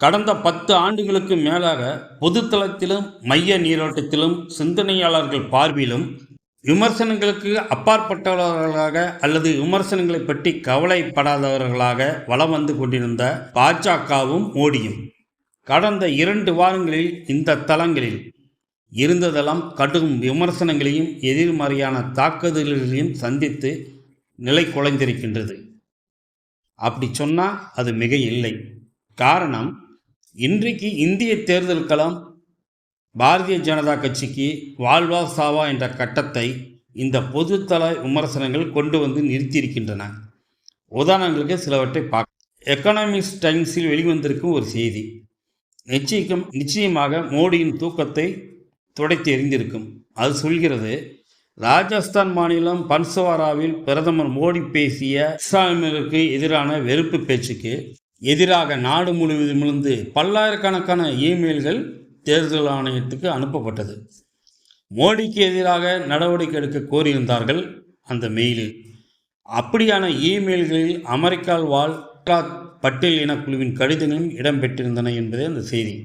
கடந்த 10 ஆண்டுகளுக்கு மேலாக பொதுத்தளத்திலும் மைய நீரோட்டத்திலும் சிந்தனையாளர்கள் பார்வையிலும் விமர்சனங்களுக்கு அப்பாற்பட்டவர்களாக அல்லது விமர்சனங்களை பற்றி கவலைப்படாதவர்களாக வலம் வந்து கொண்டிருந்த பாஜகவும் மோடியும் கடந்த 2 வாரங்களில் இந்த தளங்களில் இருந்ததெல்லாம் கடும் விமர்சனங்களையும் எதிர்மறையான தாக்குதல்களையும் சந்தித்து நிலை குலைந்திருக்கின்றது. அப்படி சொன்னால் அது மிக இல்லை. காரணம், இன்றைக்கு இந்திய தேர்தல் களம் பாரதிய ஜனதா கட்சிக்கு வாழ்வா சாவா என்ற கட்டத்தை இந்த பொதுத்தள விமர்சனங்கள் கொண்டு வந்து நிறுத்தியிருக்கின்றன. உதாரணங்களுக்கு சிலவற்றை பார்க்க. எக்கனாமிக்ஸ் டைம்ஸில் வெளிவந்திருக்கும் ஒரு செய்தி நிச்சயமாக மோடியின் தூக்கத்தை துடைத்து எறிந்திருக்கும். அது சொல்கிறது, ராஜஸ்தான் மாநிலம் பன்ஸ்வாராவில் பிரதமர் மோடி பேசிய இஸ்லாமியர்களுக்கு எதிரான வெறுப்பு பேச்சுக்கு எதிராக நாடு முழுவதுமிருந்து பல்லாயிரக்கணக்கான இமெயில்கள் தேர்தல் ஆணையத்துக்கு அனுப்பப்பட்டது. மோடிக்கு எதிராக நடவடிக்கை எடுக்க கோரியிருந்தார்கள் அந்த மெயிலில். அப்படியான இமெயில்களில் அமெரிக்காவில் வாழ் பட்டேல் இனக்குழுவின் கடிதங்களும் இடம்பெற்றிருந்தன என்பதே அந்த செய்தி.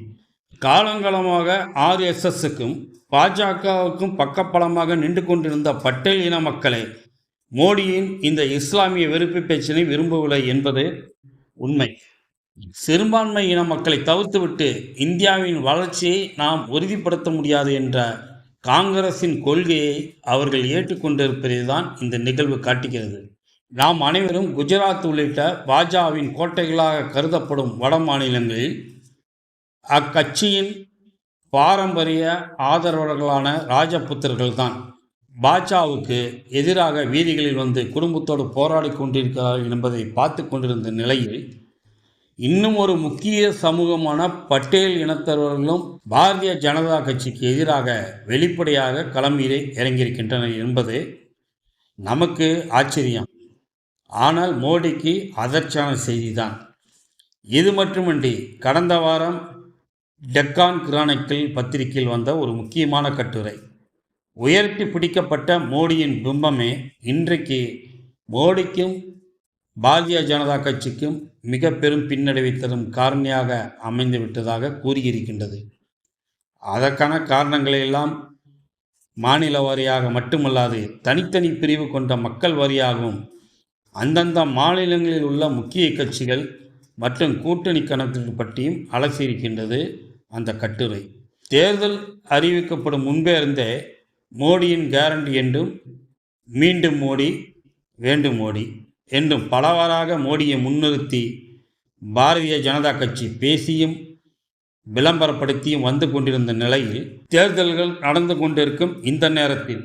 காலங்காலமாக RSSக்கும் பாஜகவுக்கும் பக்கப்பலமாக நின்று கொண்டிருந்த பட்டேல் இன மக்களை மோடியின் இந்த இஸ்லாமிய வெறுப்பு பேச்சினை விரும்பவில்லை என்பது உண்மை. சிறுபான்மை இன மக்களை தவிர்த்துவிட்டு இந்தியாவின் வளர்ச்சியை நாம் உறுதிப்படுத்த முடியாது என்ற காங்கிரசின் கொள்கையை அவர்கள் ஏற்றுக்கொண்டிருப்பதை தான் இந்த நிகழ்வு காட்டுகிறது. நாம் அனைவரும் குஜராத் உள்ளிட்ட பாஜகவின் கோட்டைகளாக கருதப்படும் வட மாநிலங்களில் அக்கட்சியின் பாரம்பரிய ஆதரவாளர்களான ராஜபுத்திரர்கள்தான் பாஜகவுக்கு எதிராக வீதிகளில் வந்து குடும்பத்தோடு போராடி கொண்டிருக்கிறார்கள் என்பதை பார்த்து கொண்டிருந்த நிலையில் இன்னும் ஒரு முக்கிய சமூகமான பட்டேல் இனத்தவர்களும் பாரதிய ஜனதா கட்சிக்கு எதிராக வெளிப்படையாக களமிலே இறங்கியிருக்கின்றனர் என்பது நமக்கு ஆச்சரியம். ஆனால் மோடிக்கு அதர்ச்சியான செய்திதான். இது மட்டுமின்றி கடந்த வாரம் டெக்கான் கிரானிக்கல் பத்திரிகையில் வந்த ஒரு முக்கியமான கட்டுரை, உயர்த்தி பிடிக்கப்பட்ட மோடியின் பிம்பமே இன்றைக்கு மோடிக்கும் பாரதிய ஜனதா கட்சிக்கும் மிக பெரும் பின்னடைவை தரும் காரணியாக அமைந்துவிட்டதாக கூறியிருக்கின்றது. அதற்கான காரணங்களையெல்லாம் மாநில வாரியாக மட்டுமல்லாது தனித்தனி பிரிவு கொண்ட மக்கள் வாரியாகவும் அந்தந்த மாநிலங்களில் உள்ள முக்கிய கட்சிகள் மற்றும் கூட்டணி கணக்குகள் பற்றியும் அலசியிருக்கின்றது அந்த கட்டுரை. தேர்தல் அறிவிக்கப்படும் முன்பே இருந்தே மோடியின் கேரண்டி என்றும் மீண்டும் மோடி வேண்டும் மோடி என்றும் பலவாறாக மோடியை முன்னிறுத்தி பாரதிய ஜனதா கட்சி பேசியும் விளம்பரப்படுத்தியும் வந்து கொண்டிருந்த நிலையில் தேர்தல்கள் நடந்து கொண்டிருக்கும் இந்த நேரத்தில்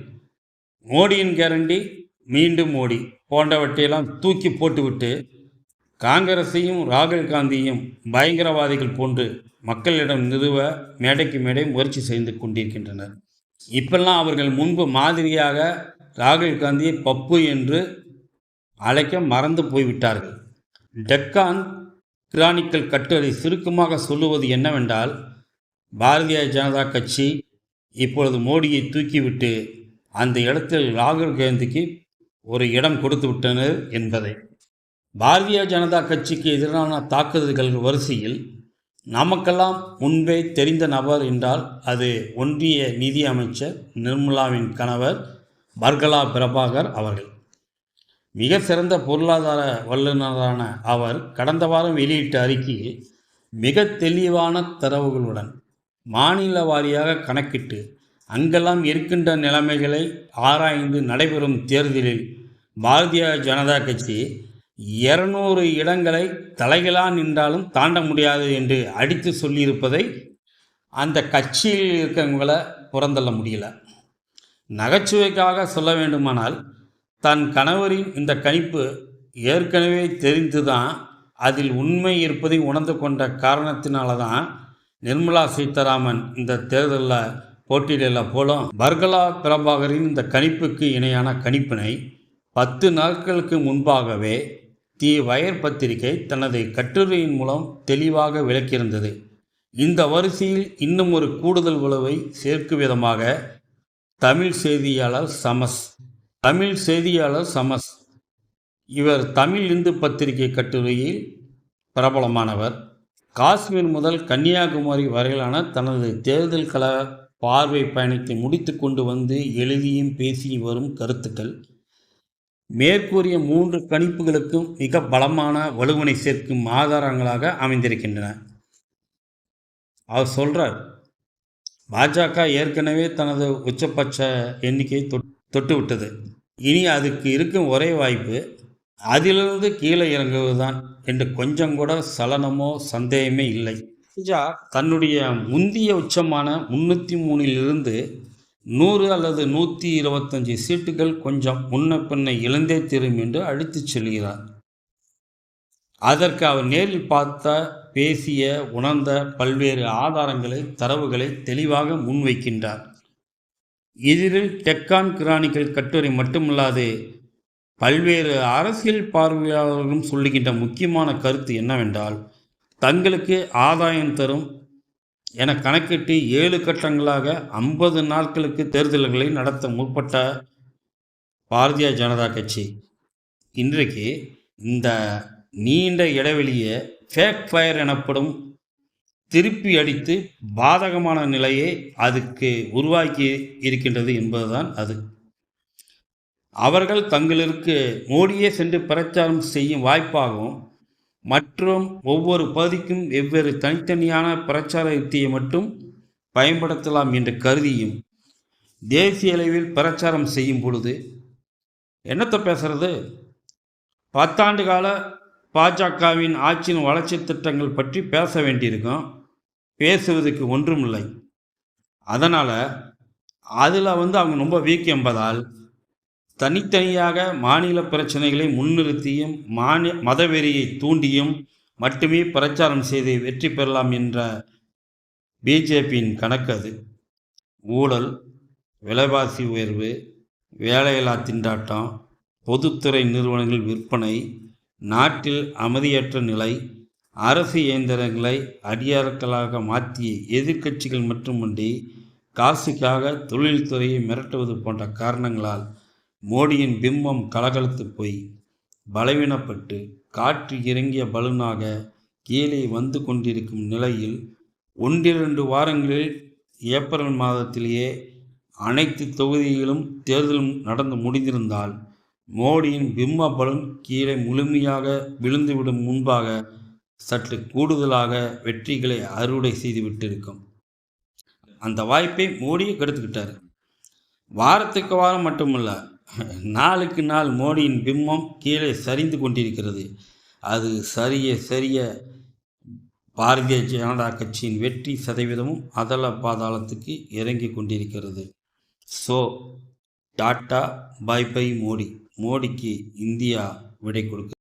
மோடியின் கேரண்டி மீண்டும் மோடி போன்றவற்றையெல்லாம் தூக்கி போட்டுவிட்டு காங்கிரஸையும் ராகுல் காந்தியையும் பயங்கரவாதிகள் போன்று மக்களிடம் நிறுவ மேடைக்கு மேடை முயற்சி செய்து கொண்டிருக்கின்றனர். இப்பெல்லாம் அவர்கள் முன்பு மாதிரியாக ராகுல் காந்தியை பப்பு என்று அழைக்க மறந்து போய்விட்டார்கள். டெக்கான் கிரானிக்கல் கட்டுரை சுருக்கமாக சொல்லுவது என்னவென்றால், பாரதிய ஜனதா கட்சி இப்பொழுது மோடியை தூக்கிவிட்டு அந்த இடத்தில் ராகுல் காந்திக்கு ஒரு இடம் கொடுத்து விட்டனர் என்பதை. பாரதிய ஜனதா கட்சிக்கு எதிரான தாக்குதல்கள் வரிசையில் நமக்கெல்லாம் முன்பே தெரிந்த நபர் என்றால் அது ஒன்றிய நிதி அமைச்சர் நிர்மலாவின் கணவர் பர்கலா பிரபாகர் அவர்கள். மிக சிறந்த பொருளாதார வல்லுநரான அவர் கடந்த வாரம் வெளியிட்ட அறிக்கையில் மிக தெளிவான தரவுகளுடன் மாநில வாரியாக கணக்கிட்டு அங்கெல்லாம் இருக்கின்ற நிலைமைகளை ஆராய்ந்து நடைபெறும் தேர்தலில் பாரதிய ஜனதா கட்சி 200 இடங்களை தலைகளா நின்றாலும் தாண்ட முடியாது என்று அடித்து சொல்லியிருப்பதை அந்த கட்சியில் இருக்கிறவங்களை புறந்தள்ள முடியல. நகைச்சுவைக்காக சொல்ல வேண்டுமானால், தன் கணவரின் இந்த கணிப்பு ஏற்கனவே தெரிந்துதான் அதில் உண்மை இருப்பதை உணர்ந்து கொண்ட காரணத்தினால தான் நிர்மலா சீதாராமன் இந்த தேர்தலில் போட்டியிடல போலும் பர்கலா பிரபாகரின் இந்த கணிப்புக்கு இணையான கணிப்பினை 10 நாட்களுக்கு முன்பாகவே தி வயர் பத்திரிகை தனது கட்டுரையின் மூலம் தெளிவாக விளக்கியிருந்தது. இந்த வரிசையில் இன்னும் ஒரு கூடுதல் உளவை சேர்க்கும் விதமாக தமிழ் செய்தியாளர் சமஸ் இவர் தமிழ் இந்து பத்திரிகை கட்டுரையில் பிரபலமானவர். காஷ்மீர் முதல் கன்னியாகுமரி வரையிலான தனது தேர்தல் கள பார்வை பயணத்தை முடித்து கொண்டு வந்து எழுதியும் பேசியும் வரும் கருத்துக்கள் மேற்கூறிய 3 கணிப்புகளுக்கும் மிக பலமான வலுவினை சேர்க்கும் ஆதாரங்களாக அமைந்திருக்கின்றன. அவர் சொல்றார், பாஜக ஏற்கனவே தனது உச்சபட்ச எண்ணிக்கையை தொட்டுவிட்டது. இனி அதுக்கு இருக்கும் ஒரே வாய்ப்பு அதிலிருந்து கீழே இறங்குவதுதான் என்று கொஞ்சம் கூட சலனமோ சந்தேகமே இல்லை. தன்னுடைய முந்திய உச்சமான 303 100 அல்லது 125 சீட்டுகள் கொஞ்சம் முன்ன பின்ன இழந்தே தீரும் என்று அழைத்துச் செல்கிறார். அதற்கு அவர் நேரில் பார்த்த, பேசிய, உணர்ந்த பல்வேறு ஆதாரங்களை, தரவுகளை தெளிவாக முன்வைக்கின்றார். இதில் டெக்கான் கிரானிக்கல் கட்டுரை மட்டுமல்லாது பல்வேறு அரசியல் பார்வையாளர்களும் சொல்லுகின்ற முக்கியமான கருத்து என்னவென்றால், தங்களுக்கு ஆதாயம் தரும் என கணக்கிட்டு 7 கட்டங்களாக 50 நாட்களுக்கு தேர்தல்களை நடத்த முற்பட்ட பாரதிய ஜனதா கட்சி இன்றைக்கு இந்த நீண்ட இடைவெளியை ஃபேக் ஃபயர் எனப்படும் திருப்பி அடித்து பாதகமான நிலையை அதுக்கு உருவாக்கி இருக்கின்றது என்பதுதான் அது. அவர்கள் தங்களுக்கு மோடியே சென்று பிரச்சாரம் செய்யும் வாய்ப்பாகவும் மற்றும் ஒவ்வொரு பகுதிக்கும் வெவ்வேறு தனித்தனியான பிரச்சார யுக்தியை மட்டும் பயன்படுத்தலாம் என்று கருதியும் தேசிய அளவில் பிரச்சாரம் செய்யும் பொழுது என்னத்தை பேசுறது? 10 ஆண்டு கால பாஜகவின் ஆட்சியின் வளர்ச்சி திட்டங்கள் பற்றி பேச வேண்டியிருக்கும். பேசுவதற்கு ஒன்றுமில்லை. அதனால் அதில் அவங்க ரொம்ப வீக் என்பதால் தனித்தனியாக மாநில பிரச்சனைகளை முன்னிறுத்தியும் மதவெறியை தூண்டியும் மட்டுமே பிரச்சாரம் செய்து வெற்றி பெறலாம் என்ற பிஜேபியின் கணக்கு அது. ஊழல், விலைவாசி உயர்வு, வேலையில்லா திண்டாட்டம், பொதுத்துறை நிறுவனங்கள் விற்பனை, நாட்டில் அமைதியற்ற நிலை, அரசு இயந்திரங்களை அடியாட்களாக மாற்றிய எதிர்க்கட்சிகள் மட்டுமன்றி காசுக்காக தொழில்துறையை மிரட்டுவது போன்ற காரணங்களால் மோடியின் பிம்பம் கலகலத்து போய் பலவீனப்பட்டு காற்று இறங்கிய பலூனாக கீழே வந்து கொண்டிருக்கும் நிலையில் 1-2 வாரங்களில் ஏப்ரல் மாதத்திலேயே அனைத்து தொகுதிகளிலும் தேர்தலும் நடந்து முடிந்திருந்தால் மோடியின் பிம்ப பலூன் கீழே முழுமையாக விழுந்துவிடும் முன்பாக சற்று கூடுதலாக வெற்றிகளை அறுவடை செய்துவிட்டிருக்கும். அந்த வாய்ப்பை மோடியை கெடுத்துக்கிட்டார். வாரத்துக்கு வாரம் மட்டுமல்ல, நாளுக்கு நாள் மோடியின் பிம்பம் கீழே சரிந்து கொண்டிருக்கிறது. அது சரிய பாரதிய ஜனதா கட்சியின் வெற்றி சதவீதமும் அதல பாதாளத்துக்கு இறங்கி கொண்டிருக்கிறது. So tata bye bye Modi. மோடிக்கு இந்தியா விடை கொடுக்க